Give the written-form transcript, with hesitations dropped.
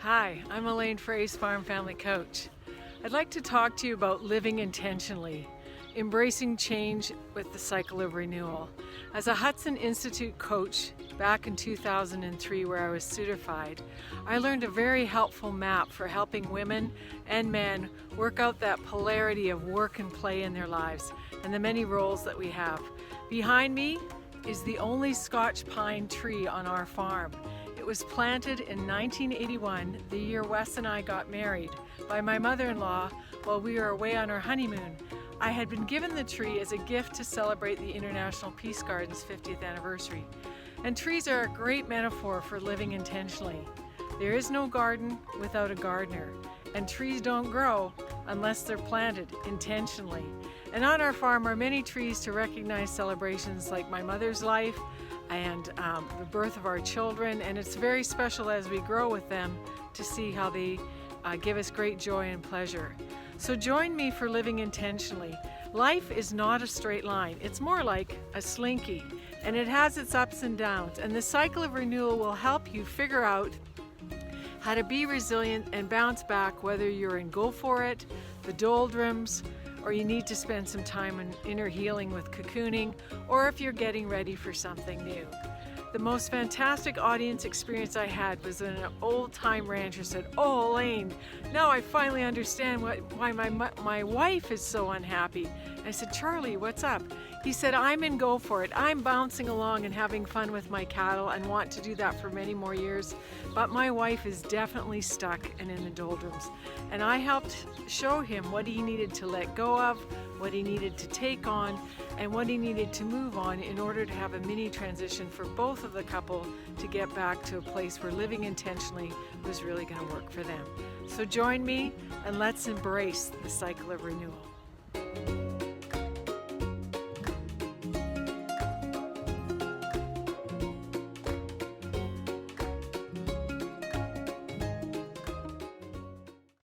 Hi, I'm Elaine Froese, Farm Family Coach. I'd like to talk to you about living intentionally, embracing change with the cycle of renewal. As a Hudson Institute coach back in 2003 where I was certified, I learned a very helpful map for helping women and men work out that polarity of work and play in their lives and the many roles that we have. Behind me is the only Scotch pine tree on our farm. It was planted in 1981, the year Wes and I got married, by my mother-in-law while we were away on our honeymoon. I had been given the tree as a gift to celebrate the International Peace Garden's 50th anniversary. And trees are a great metaphor for living intentionally. There is no garden without a gardener, and trees don't grow unless they're planted intentionally. And on our farm are many trees to recognize celebrations like my mother's life, and the birth of our children, and it's very special as we grow with them to see how they give us great joy and pleasure. So join me for living intentionally. Life is not a straight line, it's more like a slinky, and it has its ups and downs, and the cycle of renewal will help you figure out how to be resilient and bounce back, whether you're in go for it, the doldrums, or you need to spend some time in inner healing with cocooning, or if you're getting ready for something new. The most fantastic audience experience I had was when an old-time rancher said, "Oh, Elaine, now I finally understand why my wife is so unhappy." I said, "Charlie, what's up?" He said, "I'm in go for it. I'm bouncing along and having fun with my cattle and want to do that for many more years, but my wife is definitely stuck and in the doldrums." And I helped show him what he needed to let go of, what he needed to take on, and what he needed to move on in order to have a mini transition for both of the couple to get back to a place where living intentionally was really going to work for them. So join me and let's embrace the cycle of renewal.